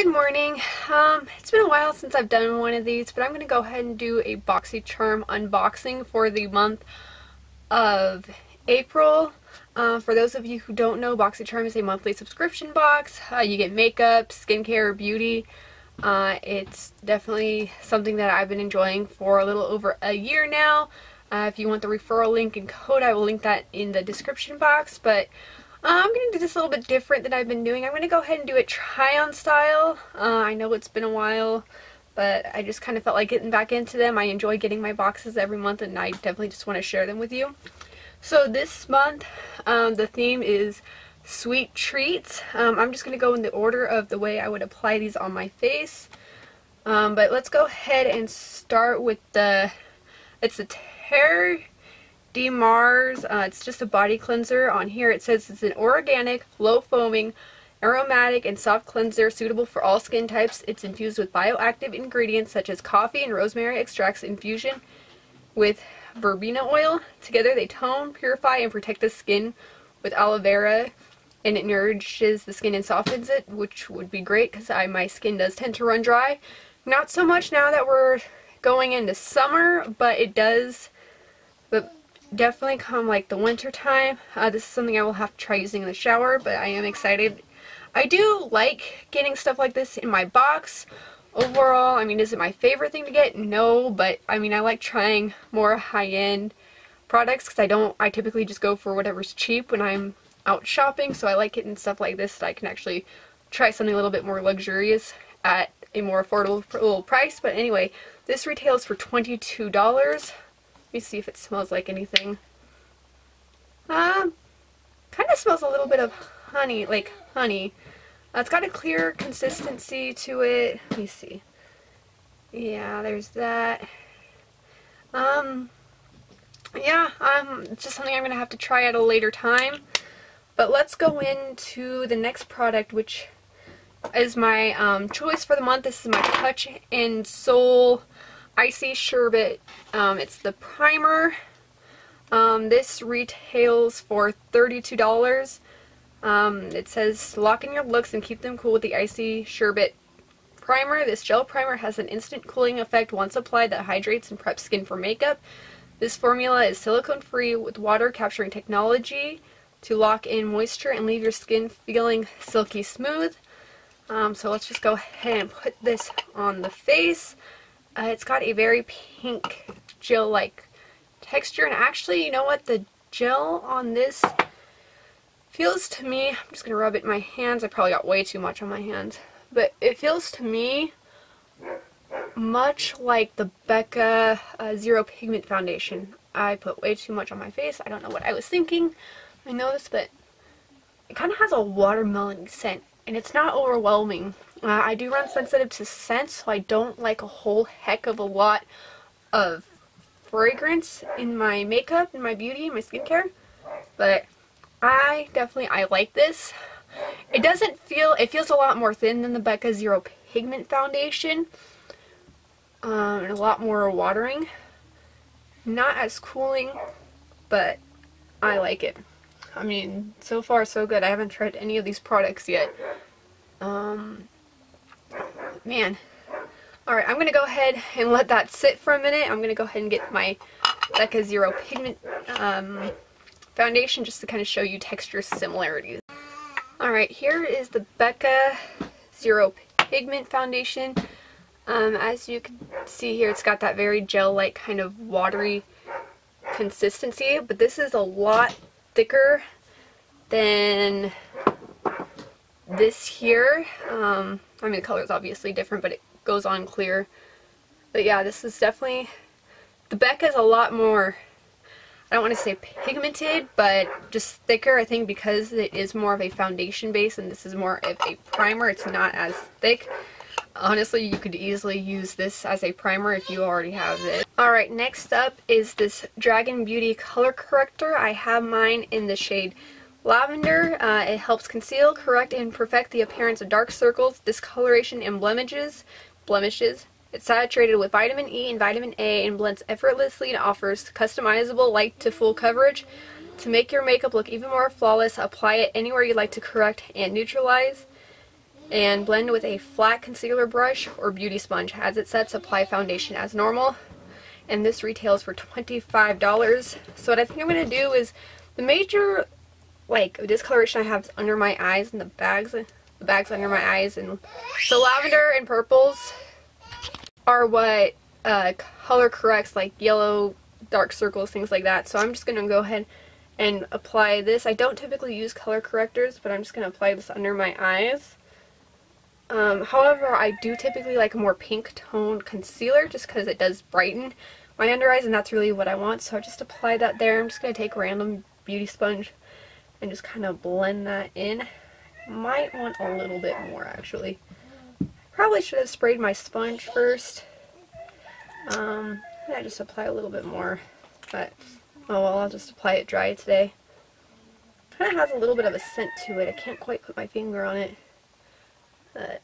Good morning. It's been a while since I've done one of these, but I'm going to go ahead and do a BoxyCharm unboxing for the month of April. For those of you who don't know, BoxyCharm is a monthly subscription box. You get makeup, skincare, beauty. It's definitely something that I've been enjoying for a little over a year now. If you want the referral link and code, I will link that in the description box, but I'm going to do this a little bit different than I've been doing. I'm going to go ahead and do it try-on style. I know it's been a while, but I just kind of felt like getting back into them. I enjoy getting my boxes every month, and I definitely just want to share them with you. So this month, the theme is Sweet Treats. I'm just going to go in the order of the way I would apply these on my face. But let's go ahead and start with it's the Terre de Mars. It's just a body cleanser. On here it says it's an organic, low foaming, aromatic, and soft cleanser suitable for all skin types. It's infused with bioactive ingredients such as coffee and rosemary extracts infusion with verbena oil. Together they tone, purify, and protect the skin with aloe vera, and it nourishes the skin and softens it, which would be great because my skin does tend to run dry. Not so much now that we're going into summer, but it does. But definitely come like the winter time. This is something I will have to try using in the shower, but I am excited. I do like getting stuff like this in my box. Overall, I mean, is it my favorite thing to get? No, but I mean, I like trying more high-end products because I typically just go for whatever's cheap when I'm out shopping, so I like getting stuff like this that I can actually try something a little bit more luxurious at a more affordable price. But anyway, this retails for $22. Let me see if it smells like anything. Kind of smells a little bit of honey, like honey. It's got a clear consistency to it. Let me see. Yeah, there's that. Yeah, it's just something I'm going to have to try at a later time. But let's go into the next product, which is my choice for the month. This is my Touch in Sol Icy Sherbet. It's the primer. This retails for $32. It says lock in your looks and keep them cool with the Icy Sherbet primer. This gel primer has an instant cooling effect once applied that hydrates and preps skin for makeup. This formula is silicone free with water capturing technology to lock in moisture and leave your skin feeling silky smooth. So let's just go ahead and put this on the face. It's got a very pink gel-like texture, and actually, you know what, the gel on this feels to me, I'm just going to rub it in my hands, I probably got way too much on my hands, but it feels to me much like the Becca Zero Pigment Foundation. I put way too much on my face, I don't know what I was thinking, I know this, but it kind of has a watermelon scent, and it's not overwhelming. I do run sensitive to scents, so I don't like a whole heck of a lot of fragrance in my makeup, in my beauty, in my skincare. But I like this. It feels a lot more thin than the Becca Zero Pigment Foundation. And a lot more watering. Not as cooling, but I like it. I mean, so far so good. I haven't tried any of these products yet. Man. Alright, I'm going to go ahead and let that sit for a minute. I'm going to go ahead and get my Becca Zero Pigment foundation just to kind of show you texture similarities. Alright, here is the Becca Zero Pigment foundation. As you can see here, it's got that very gel-like kind of watery consistency, but this is a lot thicker than this here. I mean, the color is obviously different, but it goes on clear. But yeah, this is definitely, the Becca is a lot more, I don't want to say pigmented, but just thicker, I think, because it is more of a foundation base and this is more of a primer. It's not as thick. Honestly, you could easily use this as a primer if you already have it. Alright, next up is this Dragun Beauty Color Corrector. I have mine in the shade Lavender. It helps conceal, correct, and perfect the appearance of dark circles, discoloration, and blemishes. It's saturated with vitamin E and vitamin A and blends effortlessly and offers customizable light to full coverage. To make your makeup look even more flawless, apply it anywhere you'd like to correct and neutralize. and blend with a flat concealer brush or beauty sponge. As it sets, apply foundation as normal. And this retails for $25. So what I think I'm going to do is, the major like discoloration I have is under my eyes and the bags under my eyes, and so lavender and purples are what color corrects like yellow, dark circles, things like that. So I'm just going to go ahead and apply this. I don't typically use color correctors, but I'm just going to apply this under my eyes. However, I do typically like a more pink toned concealer just because it does brighten my under eyes, and that's really what I want. So I just apply that there. I'm just going to take a random beauty sponge and just kind of blend that in. Might want a little bit more actually. Probably should have sprayed my sponge first. I just apply a little bit more, but oh well, I'll just apply it dry today. Kind of has a little bit of a scent to it. I can't quite put my finger on it. But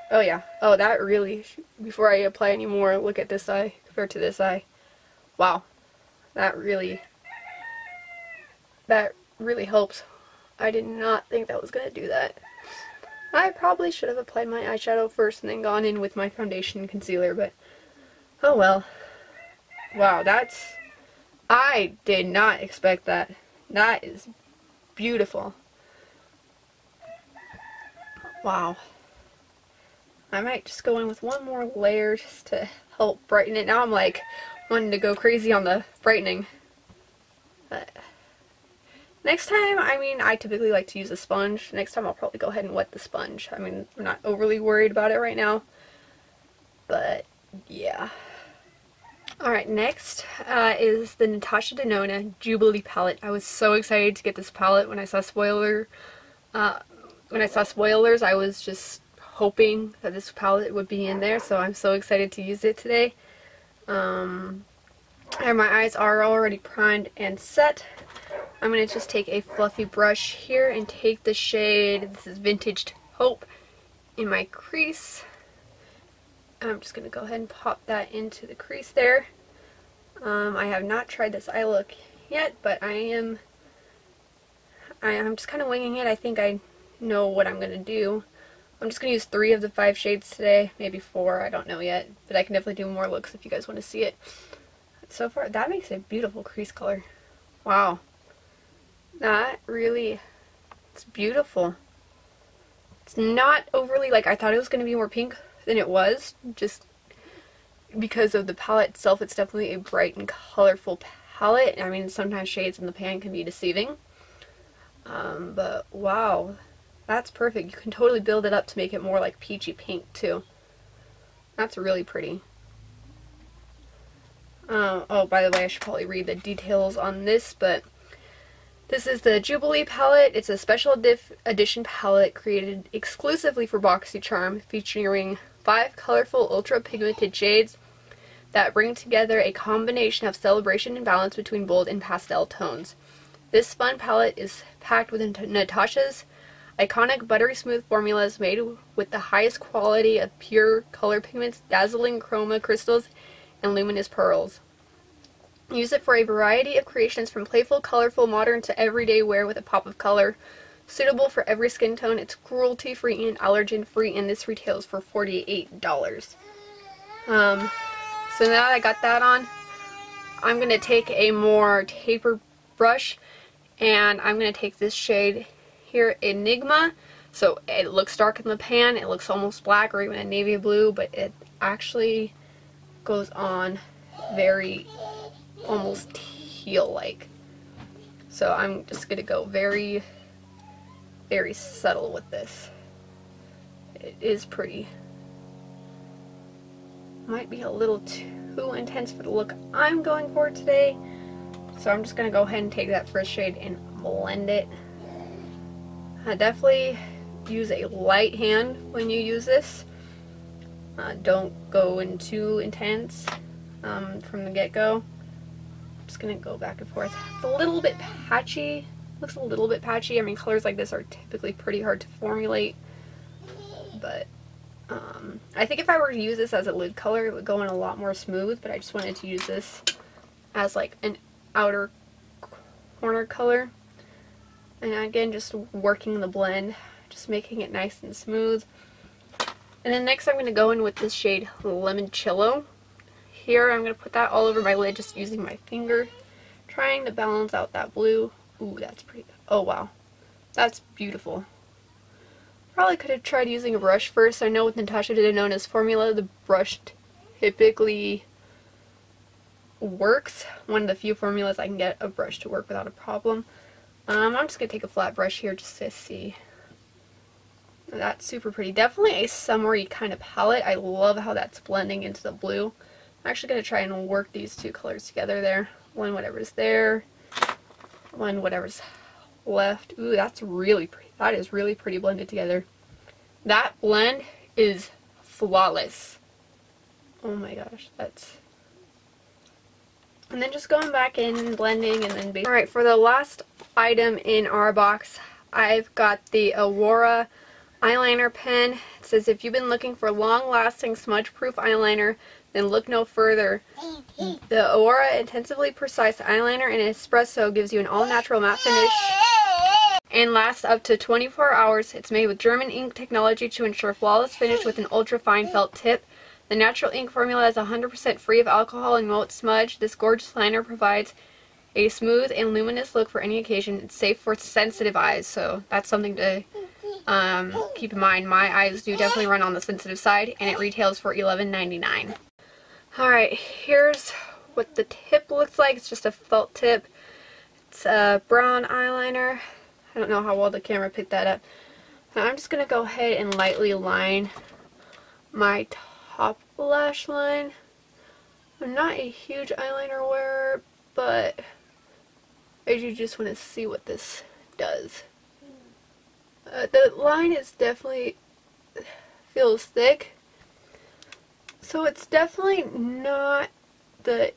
oh yeah. Oh, that really, before I apply any more, look at this eye compared to this eye. Wow. That really helps. I did not think that was going to do that. I probably should have applied my eyeshadow first and then gone in with my foundation and concealer, but oh well. Wow, I did not expect that. That is beautiful. Wow. I might just go in with one more layer just to help brighten it. Now I'm like wanting to go crazy on the brightening. But next time, I mean, I typically like to use a sponge. Next time I'll probably go ahead and wet the sponge. I mean, I'm not overly worried about it right now. But yeah. Alright, next is the Natasha Denona Jubilee palette. I was so excited to get this palette when I saw Spoilers. I was just hoping that this palette would be in there, so I'm so excited to use it today. And my eyes are already primed and set. I'm going to just take a fluffy brush here and take the shade, this is Vintage Hope, in my crease. I'm just going to go ahead and pop that into the crease there. I have not tried this eye look yet, but I'm just kind of winging it. I think I know what I'm going to do. I'm just going to use 3 of the 5 shades today, maybe 4, I don't know yet, but I can definitely do more looks if you guys want to see it. So far, that makes a beautiful crease color. Wow. That really, it's beautiful. It's not overly, like, I thought it was going to be more pink than it was, just because of the palette itself. It's definitely a bright and colorful palette. I mean, sometimes shades in the pan can be deceiving. But wow, that's perfect. You can totally build it up to make it more like peachy pink too. That's really pretty. Oh, by the way, I should probably read the details on this, but this is the Jubilee palette. It's a special edition palette created exclusively for BoxyCharm, featuring 5 colorful ultra pigmented shades that bring together a combination of celebration and balance between bold and pastel tones. This fun palette is packed with Natasha's iconic buttery smooth formulas made with the highest quality of pure color pigments, dazzling chroma crystals, and luminous pearls. Use it for a variety of creations from playful, colorful, modern to everyday wear with a pop of color. Suitable for every skin tone, it's cruelty-free and allergen-free, and this retails for $48. So now that I got that on, I'm going to take a more tapered brush, and I'm going to take this shade here, Enigma. So it looks dark in the pan, it looks almost black or even a navy blue, but it actually goes on very almost teal-like. So I'm just going to go very, very subtle with this. It is pretty. Might be a little too intense for the look I'm going for today. So I'm just going to go ahead and take that first shade and blend it. Definitely use a light hand when you use this. Don't go in too intense from the get-go. Just going to go back and forth. It's a little bit patchy. Looks a little bit patchy. I mean, colors like this are typically pretty hard to formulate. But I think if I were to use this as a lid color, it would go in a lot more smooth. But I just wanted to use this as like an outer corner color. And again, just working the blend. just making it nice and smooth. And then next I'm going to go in with this shade Limoncello. Here I'm going to put that all over my lid just using my finger, trying to balance out that blue. Ooh, that's pretty good. Oh wow, that's beautiful. Probably could have tried using a brush first. I know with Natasha Denona's formula, the brush typically works. One of the few formulas I can get a brush to work without a problem. I'm just going to take a flat brush here just to see. That's super pretty. Definitely a summery kind of palette. I love how that's blending into the blue. I'm actually going to try and work these two colors together there. One whatever's there, one whatever's left. Ooh, that's really pretty. That is really pretty blended together. That blend is flawless. Oh my gosh, that's... And then just going back in and blending and then... Alright, for the last item in our box, I've got the Aurora eyeliner pen. It says, if you've been looking for long-lasting smudge-proof eyeliner, then look no further. The Aurora Intensively Precise Eyeliner in Espresso gives you an all-natural matte finish and lasts up to 24 hours. It's made with German ink technology to ensure flawless finish with an ultra-fine felt tip. The natural ink formula is 100% free of alcohol and won't smudge. This gorgeous liner provides a smooth and luminous look for any occasion. It's safe for sensitive eyes, so that's something to keep in mind. My eyes do definitely run on the sensitive side, and it retails for $11.99. Alright, here's what the tip looks like. It's just a felt tip. It's a brown eyeliner. I don't know how well the camera picked that up. Now I'm just going to go ahead and lightly line my top lash line. I'm not a huge eyeliner wearer, but I do just want to see what this does. The line is definitely feels thick, so it's definitely not the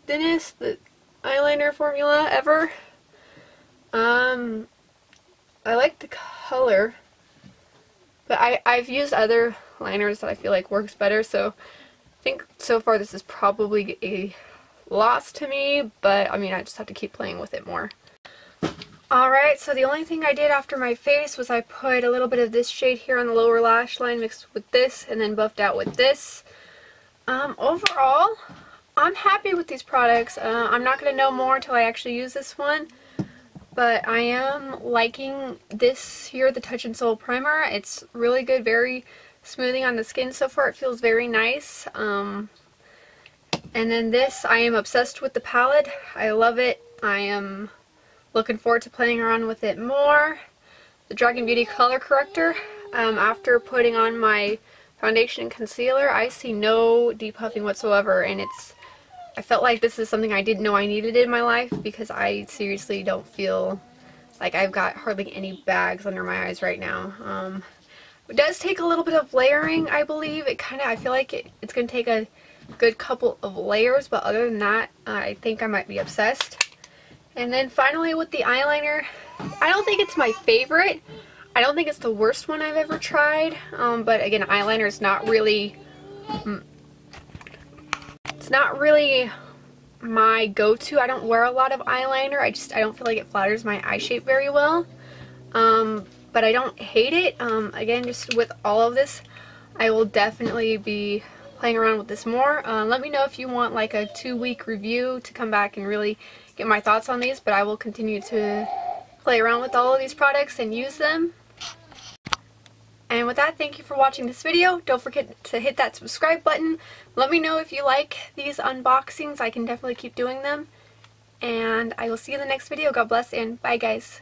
thinnest eyeliner formula ever. I like the color, but I've used other liners that I feel like works better, so I think so far this is probably a loss to me, but I mean, I just have to keep playing with it more. Alright, so the only thing I did after my face was I put a little bit of this shade here on the lower lash line mixed with this and then buffed out with this. Overall, I'm happy with these products. I'm not going to know more until I actually use this one, but I am liking this here, the Touch in Sol Primer. It's really good, very smoothing on the skin so far. It feels very nice. And then this, I am obsessed with the palette. I love it. I am looking forward to playing around with it more. The Dragun Beauty Color Corrector. After putting on my foundation and concealer, I see no depuffing whatsoever, and I felt like this is something I didn't know I needed in my life, because I seriously don't feel like I've got hardly any bags under my eyes right now. It does take a little bit of layering, I believe. I feel like it's going to take a good couple of layers, but other than that, I think I might be obsessed. And then finally with the eyeliner, I don't think it's my favorite. I don't think it's the worst one I've ever tried, but again, eyeliner is not really, it's not really my go-to. I don't wear a lot of eyeliner. I don't feel like it flatters my eye shape very well, but I don't hate it. Again, just with all of this, I will definitely be playing around with this more. Let me know if you want like a 2-week review to come back and really get my thoughts on these, but I will continue to play around with all of these products and use them. And with that, thank you for watching this video. Don't forget to hit that subscribe button. Let me know if you like these unboxings. I can definitely keep doing them. And I will see you in the next video. God bless and bye guys.